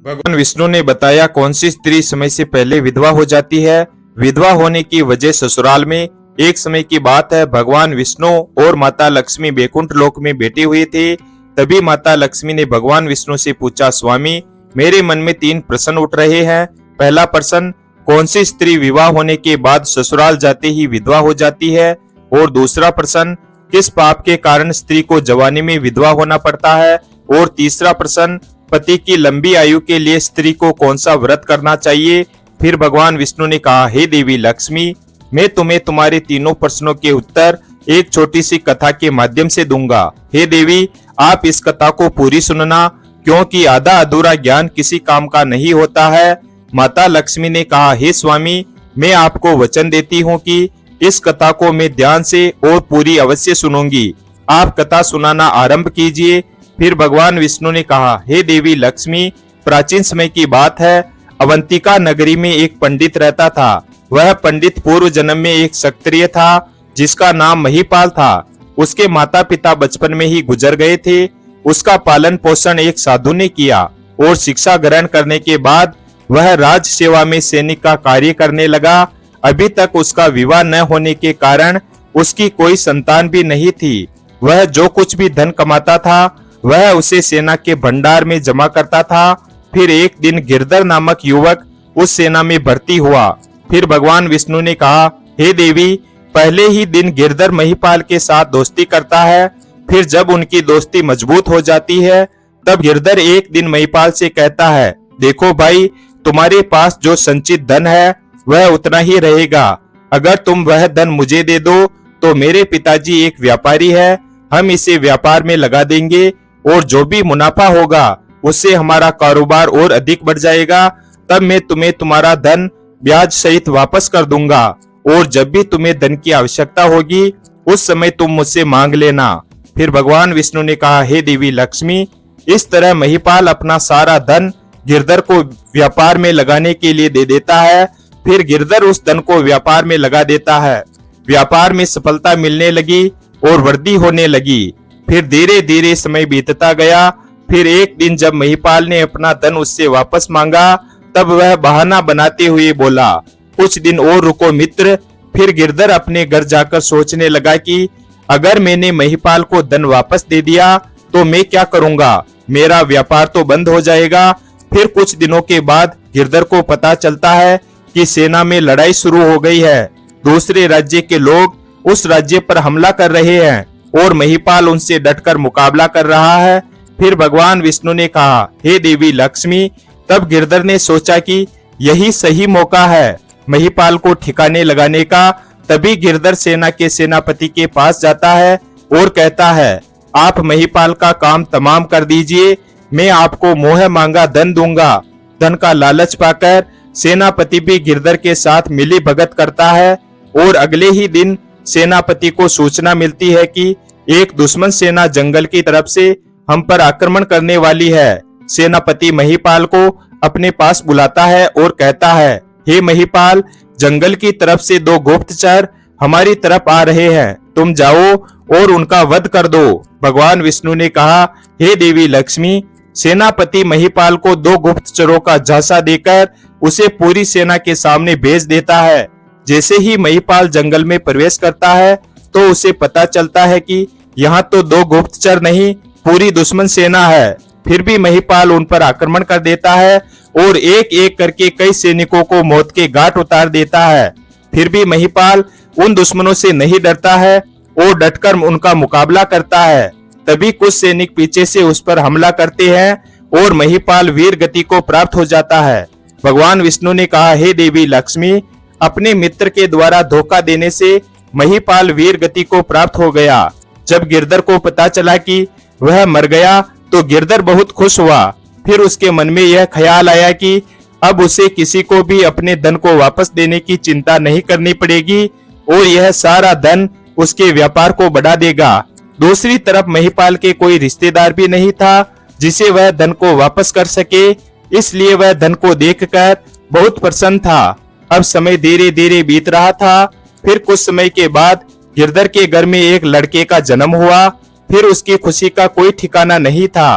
भगवान विष्णु ने बताया कौन सी स्त्री समय से पहले विधवा हो जाती है। विधवा होने की वजह ससुराल में। एक समय की बात है, भगवान विष्णु और माता लक्ष्मी बैकुंठ लोक में बैठे हुए थे। तभी माता लक्ष्मी ने भगवान विष्णु से पूछा, स्वामी मेरे मन में 3 प्रश्न उठ रहे हैं। पहला प्रश्न, कौन सी स्त्री विवाह होने के बाद ससुराल जाते ही विधवा हो जाती है। और दूसरा प्रश्न, किस पाप के कारण स्त्री को जवानी में विधवा होना पड़ता है। और तीसरा प्रश्न, पति की लंबी आयु के लिए स्त्री को कौन सा व्रत करना चाहिए। फिर भगवान विष्णु ने कहा, हे देवी लक्ष्मी, मैं तुम्हें तुम्हारे तीनों प्रश्नों के उत्तर एक छोटी सी कथा के माध्यम से दूंगा। हे देवी, आप इस कथा को पूरी सुनना, क्योंकि आधा अधूरा ज्ञान किसी काम का नहीं होता है। माता लक्ष्मी ने कहा, हे स्वामी, मैं आपको वचन देती हूँ कि इस कथा को मैं ध्यान से और पूरी अवश्य सुनूंगी। आप कथा सुनाना आरंभ कीजिए। फिर भगवान विष्णु ने कहा, हे देवी लक्ष्मी, प्राचीन समय की बात है। अवंतिका नगरी में एक पंडित रहता था। वह पंडित पूर्व जन्म में एक क्षत्रिय था, जिसका नाम महिपाल था। उसके माता पिता बचपन में ही गुजर गए थे। उसका पालन पोषण एक साधु ने किया और शिक्षा ग्रहण करने के बाद वह राज सेवा में सैनिक का कार्य करने लगा। अभी तक उसका विवाह न होने के कारण उसकी कोई संतान भी नहीं थी। वह जो कुछ भी धन कमाता था वह उसे सेना के भंडार में जमा करता था। फिर एक दिन गिरधर नामक युवक उस सेना में भर्ती हुआ। फिर भगवान विष्णु ने कहा, हे देवी, पहले ही दिन गिरधर महिपाल के साथ दोस्ती करता है। फिर जब उनकी दोस्ती मजबूत हो जाती है तब गिरधर एक दिन महिपाल से कहता है, देखो भाई, तुम्हारे पास जो संचित धन है वह उतना ही रहेगा। अगर तुम वह धन मुझे दे दो तो मेरे पिताजी एक व्यापारी है, हम इसे व्यापार में लगा देंगे और जो भी मुनाफा होगा उससे हमारा कारोबार और अधिक बढ़ जाएगा। तब मैं तुम्हें तुम्हारा धन ब्याज सहित वापस कर दूंगा और जब भी तुम्हें धन की आवश्यकता होगी उस समय तुम मुझसे मांग लेना। फिर भगवान विष्णु ने कहा, हे देवी लक्ष्मी, इस तरह महिपाल अपना सारा धन गिरधर को व्यापार में लगाने के लिए दे देता है। फिर गिरधर उस धन को व्यापार में लगा देता है। व्यापार में सफलता मिलने लगी और वृद्धि होने लगी। फिर धीरे धीरे समय बीतता गया। फिर एक दिन जब महिपाल ने अपना धन उससे वापस मांगा तब वह बहाना बनाते हुए बोला, कुछ दिन और रुको मित्र। फिर गिरधर अपने घर जाकर सोचने लगा कि अगर मैंने महिपाल को धन वापस दे दिया तो मैं क्या करूंगा, मेरा व्यापार तो बंद हो जाएगा। फिर कुछ दिनों के बाद गिरधर को पता चलता है कि सेना में लड़ाई शुरू हो गई है। दूसरे राज्य के लोग उस राज्य पर हमला कर रहे हैं और महिपाल उनसे डटकर मुकाबला कर रहा है। फिर भगवान विष्णु ने कहा, हे देवी लक्ष्मी, तब गिरधर ने सोचा कि यही सही मौका है महिपाल को ठिकाने लगाने का। तभी गिरधर सेना के सेनापति के पास जाता है और कहता है, आप महिपाल का काम तमाम कर दीजिए, मैं आपको मोह मांगा धन दूंगा। धन का लालच पाकर सेनापति भी गिरधर के साथ मिली भगत करता है और अगले ही दिन सेनापति को सूचना मिलती है कि एक दुश्मन सेना जंगल की तरफ से हम पर आक्रमण करने वाली है। सेनापति महिपाल को अपने पास बुलाता है और कहता है, हे महिपाल, जंगल की तरफ से 2 गुप्तचर हमारी तरफ आ रहे हैं, तुम जाओ और उनका वध कर दो। भगवान विष्णु ने कहा, हे देवी लक्ष्मी, सेनापति महिपाल को 2 गुप्तचरों का झांसा देकर उसे पूरी सेना के सामने भेज देता है। जैसे ही महिपाल जंगल में प्रवेश करता है तो उसे पता चलता है कि यहाँ तो 2 गुप्तचर नहीं, पूरी दुश्मन सेना है। फिर भी महिपाल उन पर आक्रमण कर देता है और एक एक करके कई सैनिकों को मौत के घाट उतार देता है। फिर भी महिपाल उन दुश्मनों से नहीं डरता है और डटकर उनका मुकाबला करता है। तभी कुछ सैनिक पीछे से उस पर हमला करते हैं और महिपाल वीर गति को प्राप्त हो जाता है। भगवान विष्णु ने कहा, हे देवी लक्ष्मी, अपने मित्र के द्वारा धोखा देने से महिपाल वीर गति को प्राप्त हो गया। जब गिरधर को पता चला कि वह मर गया तो गिरधर बहुत खुश हुआ। फिर उसके मन में यह ख्याल आया कि अब उसे किसी को भी अपने धन को वापस देने की चिंता नहीं करनी पड़ेगी और यह सारा धन उसके व्यापार को बढ़ा देगा। दूसरी तरफ महिपाल के कोई रिश्तेदार भी नहीं था जिसे वह धन को वापस कर सके, इसलिए वह धन को देखकर बहुत प्रसन्न था। अब समय धीरे धीरे बीत रहा था। फिर कुछ समय के बाद गिरधर के घर में एक लड़के का जन्म हुआ। फिर उसकी खुशी का कोई ठिकाना नहीं था।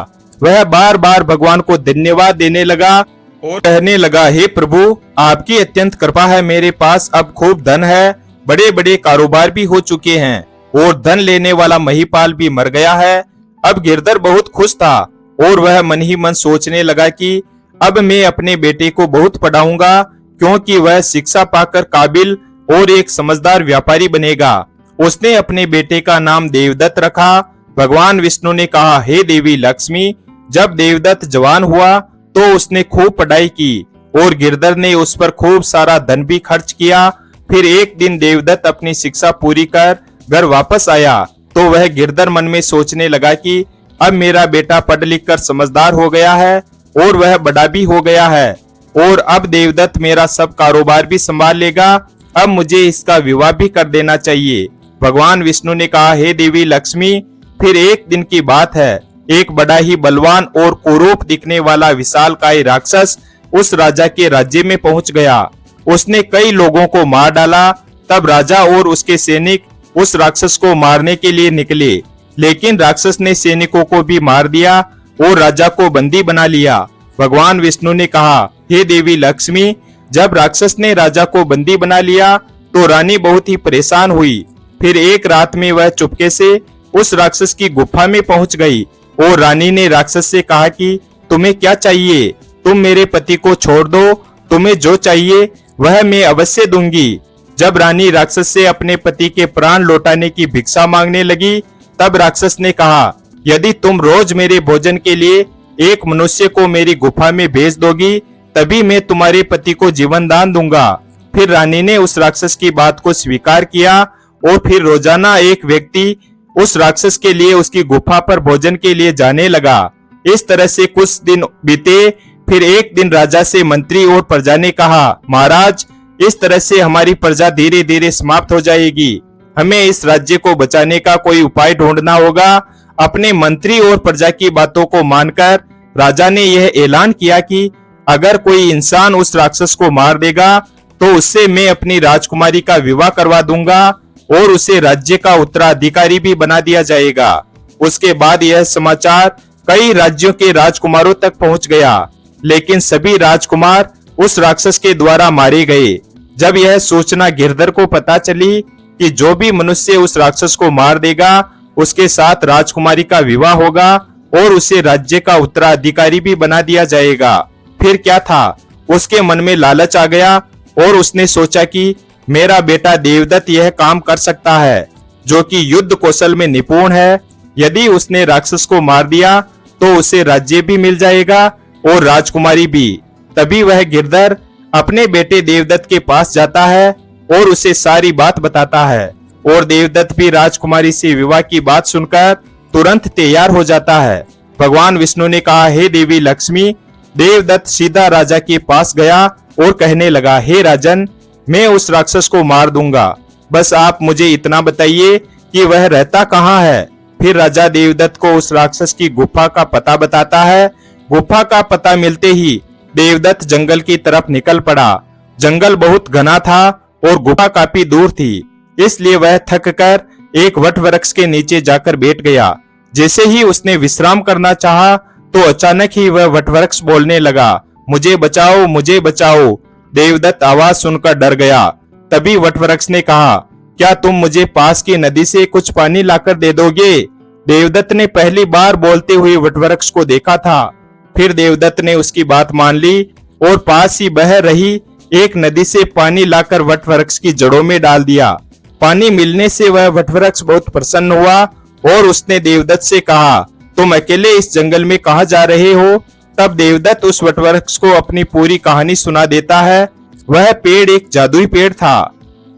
वह बार बार भगवान को धन्यवाद देने लगा और कहने लगा, हे प्रभु, आपकी अत्यंत कृपा है, मेरे पास अब खूब धन है, बड़े बड़े कारोबार भी हो चुके हैं और धन लेने वाला महिपाल भी मर गया है। अब गिरधर बहुत खुश था और वह मन ही मन सोचने लगा कि अब मैं अपने बेटे को बहुत पढ़ाऊंगा, क्योंकि वह शिक्षा पाकर काबिल और एक समझदार व्यापारी बनेगा। उसने अपने बेटे का नाम देवदत्त रखा। भगवान विष्णु ने कहा, हे देवी लक्ष्मी, जब देवदत्त जवान हुआ तो उसने खूब पढ़ाई की और गिरधर ने उस पर खूब सारा धन भी खर्च किया। फिर एक दिन देवदत्त अपनी शिक्षा पूरी कर घर वापस आया तो वह गिरधर मन में सोचने लगा कि अब मेरा बेटा पढ़ लिख कर समझदार हो गया है और वह बड़ा भी हो गया है और अब देवदत्त मेरा सब कारोबार भी संभाल लेगा। अब मुझे इसका विवाह भी कर देना चाहिए। भगवान विष्णु ने कहा, हे देवी लक्ष्मी, फिर एक दिन की बात है, एक बड़ा ही बलवान और कुरूप दिखने वाला विशालकाय राक्षस उस राजा के राज्य में पहुंच गया। उसने कई लोगों को मार डाला। तब राजा और उसके सैनिक उस राक्षस को मारने के लिए निकले, लेकिन राक्षस ने सैनिकों को भी मार दिया और राजा को बंदी बना लिया। भगवान विष्णु ने कहा, हे देवी लक्ष्मी, जब राक्षस ने राजा को बंदी बना लिया तो रानी बहुत ही परेशान हुई। फिर एक रात में वह चुपके से उस राक्षस की गुफा में पहुंच गई और रानी ने राक्षस से कहा कि तुम्हें क्या चाहिए, तुम मेरे पति को छोड़ दो, तुम्हें जो चाहिए वह मैं अवश्य दूंगी। जब रानी राक्षस से अपने पति के प्राण लौटाने की भिक्षा मांगने लगी, तब राक्षस ने कहा, यदि तुम रोज मेरे भोजन के लिए एक मनुष्य को मेरी गुफा में भेज दोगी, तभी मैं तुम्हारे पति को जीवन दान दूंगा। फिर रानी ने उस राक्षस की बात को स्वीकार किया और फिर रोजाना एक व्यक्ति उस राक्षस के लिए उसकी गुफा पर भोजन के लिए जाने लगा। इस तरह से कुछ दिन बीते। फिर एक दिन राजा से मंत्री और प्रजा ने कहा, महाराज, इस तरह से हमारी प्रजा धीरे धीरे समाप्त हो जाएगी, हमें इस राज्य को बचाने का कोई उपाय ढूंढना होगा। अपने मंत्री और प्रजा की बातों को मानकर राजा ने यह ऐलान किया कि अगर कोई इंसान उस राक्षस को मार देगा तो उससे मैं अपनी राजकुमारी का विवाह करवा दूंगा और उसे राज्य का उत्तराधिकारी भी बना दिया जाएगा। उसके बाद यह समाचार कई राज्यों के राजकुमारों तक पहुंच गया, लेकिन सभी राजकुमार उस राक्षस के द्वारा मारे गए। जब यह सूचना गिरधर को पता चली कि जो भी मनुष्य उस राक्षस को मार देगा उसके साथ राजकुमारी का विवाह होगा और उसे राज्य का उत्तराधिकारी भी बना दिया जाएगा, फिर क्या था, उसके मन में लालच आ गया और उसने सोचा कि मेरा बेटा देवदत्त यह काम कर सकता है, जो कि युद्ध कौशल में निपुण है। यदि उसने राक्षस को मार दिया तो उसे राज्य भी मिल जाएगा और राजकुमारी भी। तभी वह गिरधर अपने बेटे देवदत्त के पास जाता है और उसे सारी बात बताता है और देवदत्त भी राजकुमारी से विवाह की बात सुनकर तुरंत तैयार हो जाता है। भगवान विष्णु ने कहा, हे देवी लक्ष्मी, देवदत्त सीधा राजा के पास गया और कहने लगा, हे राजन, मैं उस राक्षस को मार दूंगा, बस आप मुझे इतना बताइए कि वह रहता कहाँ है। फिर राजा देवदत्त को उस राक्षस की गुफा का पता बताता है। गुफा का पता मिलते ही देवदत्त जंगल की तरफ निकल पड़ा। जंगल बहुत घना था और गुफा काफी दूर थी, इसलिए वह थक कर एक वट वृक्ष के नीचे जाकर बैठ गया। जैसे ही उसने विश्राम करना चाहा तो अचानक ही वह वट वृक्ष बोलने लगा, मुझे बचाओ, मुझे बचाओ। देवदत्त आवाज सुनकर डर गया। तभी वट वृक्ष ने कहा, क्या तुम मुझे पास की नदी से कुछ पानी लाकर दे दोगे? देवदत्त ने पहली बार बोलते हुए वट वृक्ष को देखा था। फिर देवदत्त ने उसकी बात मान ली और पास ही बह रही एक नदी से पानी लाकर वट वृक्ष की जड़ों में डाल दिया। पानी मिलने से वह वट वृक्ष बहुत प्रसन्न हुआ और उसने देवदत्त से कहा, तुम अकेले इस जंगल में कहाँ जा रहे हो? तब देवदत्त उस वट वृक्ष को अपनी पूरी कहानी सुना देता है। वह पेड़ एक जादुई पेड़ था।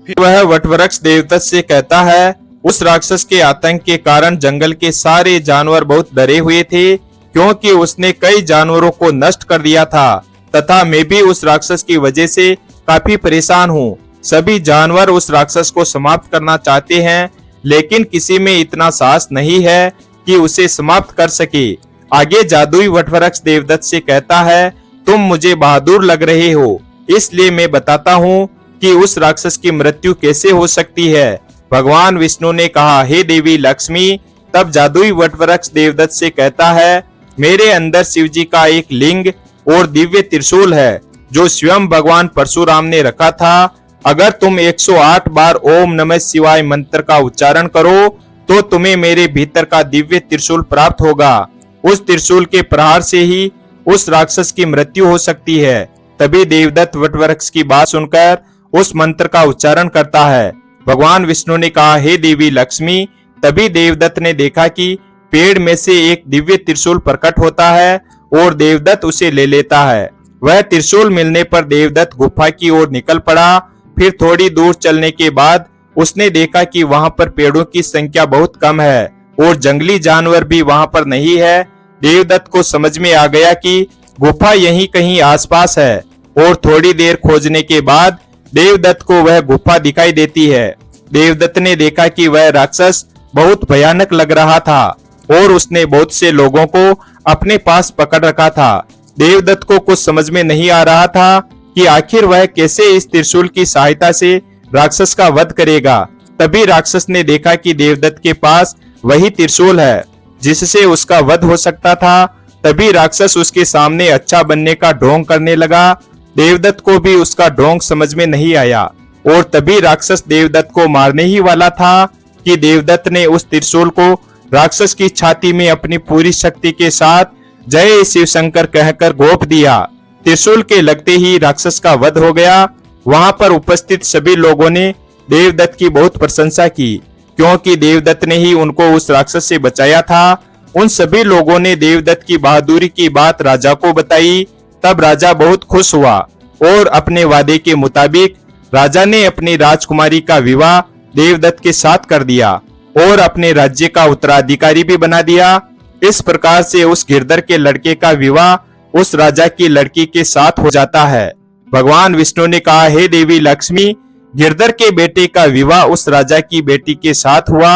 फिर वह वट वृक्ष देवदत्त से कहता है, उस राक्षस के आतंक के कारण जंगल के सारे जानवर बहुत डरे हुए थे, क्योंकि उसने कई जानवरों को नष्ट कर दिया था, तथा मैं भी उस राक्षस की वजह से काफी परेशान हूँ। सभी जानवर उस राक्षस को समाप्त करना चाहते हैं, लेकिन किसी में इतना साहस नहीं है कि उसे समाप्त कर सके। आगे जादुई वटवृक्ष देवदत्त से कहता है, तुम मुझे बहादुर लग रहे हो, इसलिए मैं बताता हूँ कि उस राक्षस की मृत्यु कैसे हो सकती है। भगवान विष्णु ने कहा, हे देवी लक्ष्मी। तब जादुई वटवृक्ष देवदत्त से कहता है, मेरे अंदर शिव जी का एक लिंग और दिव्य त्रिशूल है जो स्वयं भगवान परशुराम ने रखा था। अगर तुम 108 बार ओम नमः शिवाय मंत्र का उच्चारण करो तो तुम्हें मेरे भीतर का दिव्य त्रिशूल प्राप्त होगा। उस त्रिशूल के प्रहार से ही उस राक्षस की मृत्यु हो सकती है। तभी देवदत्त वटवृक्ष की बात सुनकर उस मंत्र का उच्चारण करता है। भगवान विष्णु ने कहा, हे देवी लक्ष्मी। तभी देवदत्त ने देखा कि पेड़ में से एक दिव्य त्रिशूल प्रकट होता है और देवदत्त उसे ले लेता है। वह त्रिशूल मिलने पर देवदत्त गुफा की ओर निकल पड़ा। फिर थोड़ी दूर चलने के बाद उसने देखा कि वहां पर पेड़ों की संख्या बहुत कम है और जंगली जानवर भी वहां पर नहीं है। देवदत्त को समझ में आ गया कि गुफा यहीं कहीं आसपास है और थोड़ी देर खोजने के बाद देवदत्त को वह गुफा दिखाई देती है। देवदत्त ने देखा कि वह राक्षस बहुत भयानक लग रहा था और उसने बहुत से लोगों को अपने पास पकड़ रखा था। देवदत्त को कुछ समझ में नहीं आ रहा था कि आखिर वह कैसे इस त्रिशूल की सहायता से राक्षस का वध करेगा। तभी राक्षस ने देखा कि देवदत्त के पास वही त्रिशूल है जिससे उसका वध हो सकता था। तभी राक्षस उसके सामने अच्छा बनने का ढोंग करने लगा। देवदत्त को भी उसका ढोंग समझ में नहीं आया और तभी राक्षस देवदत्त को मारने ही वाला था कि देवदत्त ने उस त्रिशूल को राक्षस की छाती में अपनी पूरी शक्ति के साथ जय शिव शंकर कहकर घोंप दिया। त्रिशूल के लगते ही राक्षस का वध हो गया। वहां पर उपस्थित सभी लोगों ने देवदत्त की बहुत प्रशंसा की क्योंकि देवदत्त ने ही उनको उस राक्षस से बचाया था। उन सभी लोगों ने देवदत्त की बहादुरी की बात राजा को बताई। तब राजा बहुत खुश हुआ और अपने वादे के मुताबिक राजा ने अपनी राजकुमारी का विवाह देवदत्त के साथ कर दिया और अपने राज्य का उत्तराधिकारी भी बना दिया। इस प्रकार से उस गिरधर के लड़के का विवाह उस राजा की लड़की के साथ हो जाता है। भगवान विष्णु ने कहा, हे देवी लक्ष्मी, गिरधर के बेटे का विवाह उस राजा की बेटी के साथ हुआ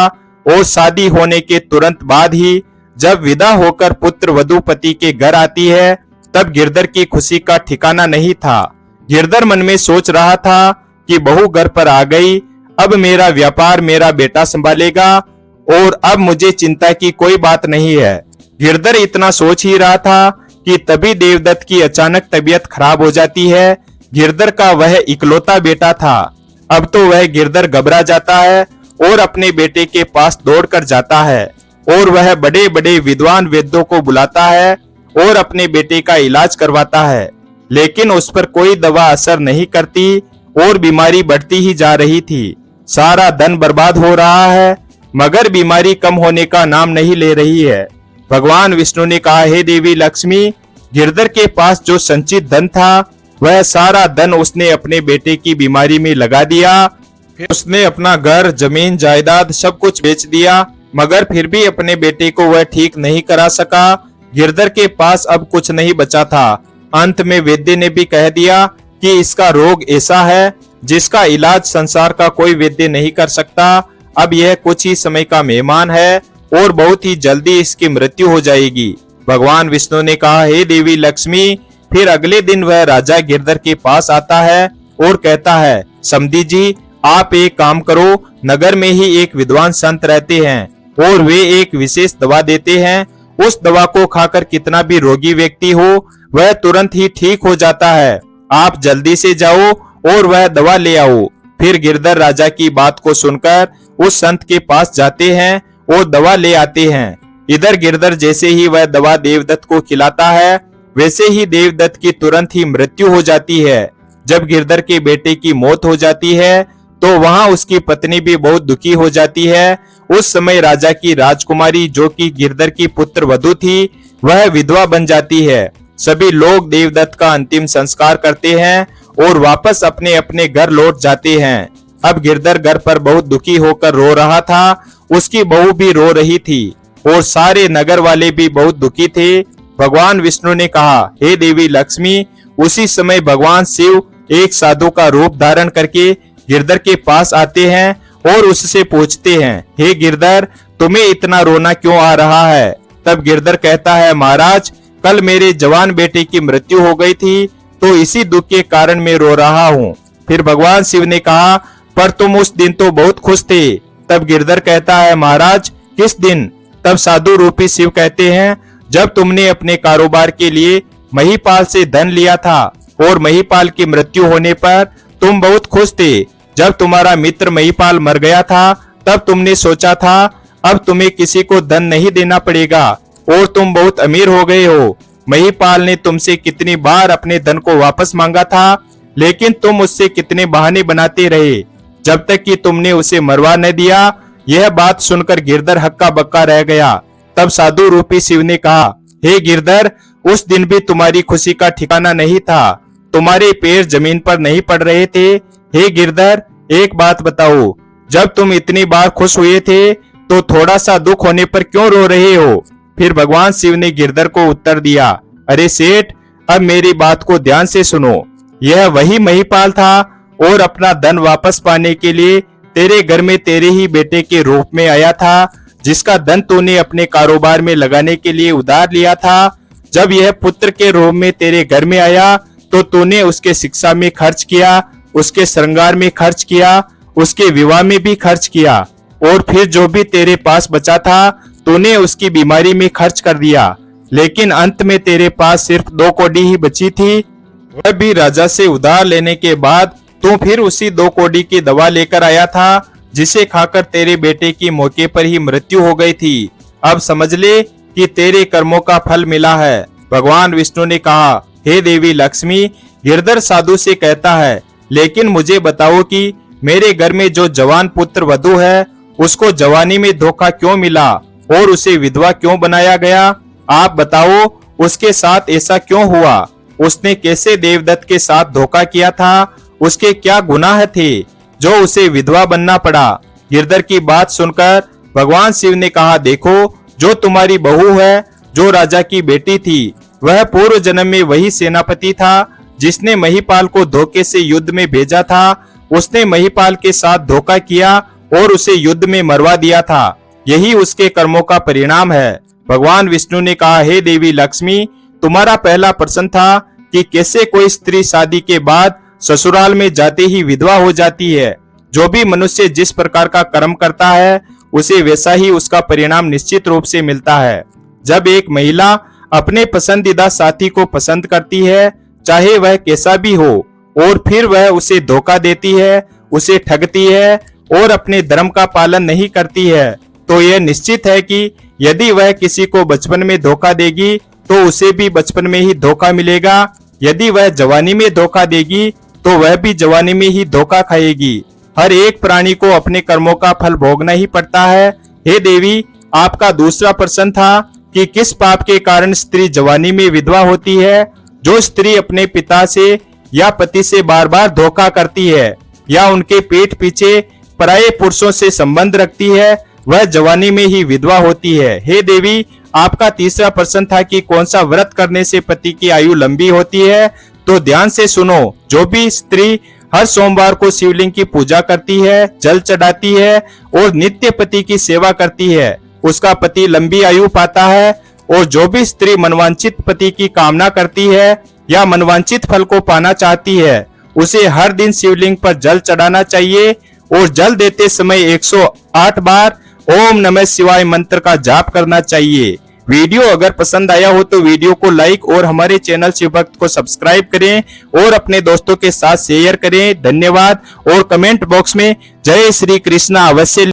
और शादी होने के तुरंत बाद ही जब विदा होकर पुत्र वधू पति के घर आती है तब गिरधर की खुशी का ठिकाना नहीं था। गिरधर मन में सोच रहा था कि बहू घर पर आ गई, अब मेरा व्यापार मेरा बेटा संभालेगा और अब मुझे चिंता की कोई बात नहीं है। गिरधर इतना सोच ही रहा था कि तभी देवदत्त की अचानक तबीयत खराब हो जाती है। गिरधर का वह इकलौता बेटा था। अब तो वह गिरधर घबरा जाता है और अपने बेटे के पास दौड़कर जाता है और वह बड़े बड़े विद्वान वैद्यों को बुलाता है और अपने बेटे का इलाज करवाता है, लेकिन उस पर कोई दवा असर नहीं करती और बीमारी बढ़ती ही जा रही थी। सारा धन बर्बाद हो रहा है मगर बीमारी कम होने का नाम नहीं ले रही है। भगवान विष्णु ने कहा, हे देवी लक्ष्मी, गिरधर के पास जो संचित धन था वह सारा धन उसने अपने बेटे की बीमारी में लगा दिया। फिर उसने अपना घर जमीन जायदाद सब कुछ बेच दिया मगर फिर भी अपने बेटे को वह ठीक नहीं करा सका। गिरधर के पास अब कुछ नहीं बचा था। अंत में वैद्य ने भी कह दिया कि इसका रोग ऐसा है जिसका इलाज संसार का कोई वैद्य नहीं कर सकता। अब यह कुछ ही समय का मेहमान है और बहुत ही जल्दी इसकी मृत्यु हो जाएगी। भगवान विष्णु ने कहा, हे देवी लक्ष्मी। फिर अगले दिन वह राजा गिरधर के पास आता है और कहता है, समधी जी, आप एक काम करो, नगर में ही एक विद्वान संत रहते हैं और वे एक विशेष दवा देते हैं। उस दवा को खाकर कितना भी रोगी व्यक्ति हो वह तुरंत ही ठीक हो जाता है। आप जल्दी से जाओ और वह दवा ले आओ। फिर गिरधर राजा की बात को सुनकर उस संत के पास जाते हैं और दवा ले आते हैं। इधर गिरधर जैसे ही वह दवा देवदत्त को खिलाता है वैसे ही देवदत्त की तुरंत ही मृत्यु हो जाती है। जब गिरधर के बेटे की मौत हो जाती है तो वहां उसकी पत्नी भी बहुत दुखी हो जाती है। उस समय राजा की राजकुमारी जो कि गिरधर की पुत्र वधू थी वह विधवा बन जाती है। सभी लोग देवदत्त का अंतिम संस्कार करते हैं और वापस अपने अपने घर लौट जाते हैं। अब गिरधर घर पर बहुत दुखी होकर रो रहा था। उसकी बहू भी रो रही थी और सारे नगर वाले भी बहुत दुखी थे। भगवान विष्णु ने कहा, हे देवी लक्ष्मी। उसी समय भगवान शिव एक साधु का रूप धारण करके गिरधर के पास आते हैं और उससे पूछते हैं, हे गिरधर, तुम्हें इतना रोना क्यों आ रहा है? तब गिरधर कहता है, महाराज, कल मेरे जवान बेटे की मृत्यु हो गई थी तो इसी दुख के कारण मैं रो रहा हूँ। फिर भगवान शिव ने कहा, पर तुम उस दिन तो बहुत खुश थे। तब गिरधर कहता है, महाराज, किस दिन? तब साधु रूपी शिव कहते हैं, जब तुमने अपने कारोबार के लिए महिपाल से धन लिया था और महिपाल की मृत्यु होने पर तुम बहुत खुश थे। जब तुम्हारा मित्र महिपाल मर गया था तब तुमने सोचा था अब तुम्हें किसी को धन नहीं देना पड़ेगा और तुम बहुत अमीर हो गए हो। महिपाल ने तुमसे कितनी बार अपने धन को वापस मांगा था, लेकिन तुम उससे कितने बहाने बनाते रहे जब तक कि तुमने उसे मरवा न दिया। यह बात सुनकर गिरधर हक्का बक्का रह गया। तब साधु रूपी शिव ने कहा, हे गिरधर, उस दिन भी तुम्हारी खुशी का ठिकाना नहीं था, तुम्हारे पैर जमीन पर नहीं पड़ रहे थे। हे गिरधर, एक बात बताओ, जब तुम इतनी बार खुश हुए थे तो थोड़ा सा दुख होने पर क्यों रो रहे हो? फिर भगवान शिव ने गिरधर को उत्तर दिया, अरे सेठ, अब मेरी बात को ध्यान से सुनो। यह वही महिपाल था और अपना धन वापस पाने के लिए तेरे घर में तेरे ही बेटे के रूप में आया था, जिसका धन तूने अपने कारोबार में लगाने के लिए उधार लिया था। जब यह पुत्र के रूप में तेरे घर में आया तो तूने उसके शिक्षा में खर्च किया, उसके श्रृंगार में खर्च किया, उसके विवाह में भी खर्च किया और फिर जो भी तेरे पास बचा था तूने उसकी बीमारी में खर्च कर दिया। लेकिन अंत में तेरे पास सिर्फ 2 कौड़ी ही बची थी, वह भी राजा से उधार लेने के बाद। तू फिर उसी 2 कौड़ी की दवा लेकर आया था जिसे खाकर तेरे बेटे की मौके पर ही मृत्यु हो गई थी। अब समझ ले कि तेरे कर्मों का फल मिला है। भगवान विष्णु ने कहा, हे देवी लक्ष्मी, गिरधर साधु से कहता है, लेकिन मुझे बताओ कि मेरे घर में जो जवान पुत्र वधु है उसको जवानी में धोखा क्यों मिला और उसे विधवा क्यों बनाया गया? आप बताओ, उसके साथ ऐसा क्यों हुआ? उसने कैसे देवदत्त के साथ धोखा किया था? उसके क्या गुनाह थे जो उसे विधवा बनना पड़ा? गिरधर की बात सुनकर भगवान शिव ने कहा, देखो, जो तुम्हारी बहू है, जो राजा की बेटी थी, वह पूर्व जन्म में वही सेनापति था जिसने महिपाल को धोखे से युद्ध में भेजा था। उसने महिपाल के साथ धोखा किया और उसे युद्ध में मरवा दिया था। यही उसके कर्मों का परिणाम है। भगवान विष्णु ने कहा, हे देवी लक्ष्मी, तुम्हारा पहला प्रश्न था कि कैसे कोई स्त्री शादी के बाद ससुराल में जाते ही विधवा हो जाती है। जो भी मनुष्य जिस प्रकार का कर्म करता है उसे वैसा ही उसका परिणाम निश्चित रूप से मिलता है। जब एक महिला अपने पसंदीदा साथी को पसंद करती है, चाहे वह कैसा भी हो, और फिर वह उसे धोखा देती है, उसे ठगती है और अपने धर्म का पालन नहीं करती है, तो यह निश्चित है कि यदि वह किसी को बचपन में धोखा देगी तो उसे भी बचपन में ही धोखा मिलेगा। यदि वह जवानी में धोखा देगी तो वह भी जवानी में ही धोखा खाएगी। हर एक प्राणी को अपने कर्मों का फल भोगना ही पड़ता है। हे देवी, आपका दूसरा प्रश्न था कि किस पाप के कारण स्त्री जवानी में विधवा होती है। जो स्त्री अपने पिता से या पति से बार बार धोखा करती है या उनके पीठ पीछे पराये पुरुषों से संबंध रखती है, वह जवानी में ही विधवा होती है। हे देवी, आपका तीसरा प्रश्न था कि कौन सा व्रत करने से पति की आयु लंबी होती है। तो ध्यान से सुनो, जो भी स्त्री हर सोमवार को शिवलिंग की पूजा करती है, जल चढ़ाती है और नित्य पति की सेवा करती है, उसका पति लंबी आयु पाता है। और जो भी स्त्री मनवांचित पति की कामना करती है या मनवांचित फल को पाना चाहती है, उसे हर दिन शिवलिंग पर जल चढ़ाना चाहिए और जल देते समय 108 बार ओम नमः शिवाय मंत्र का जाप करना चाहिए। वीडियो अगर पसंद आया हो तो वीडियो को लाइक और हमारे चैनल शिव भक्त को सब्सक्राइब करें और अपने दोस्तों के साथ शेयर करें। धन्यवाद। और कमेंट बॉक्स में जय श्री कृष्णा अवश्य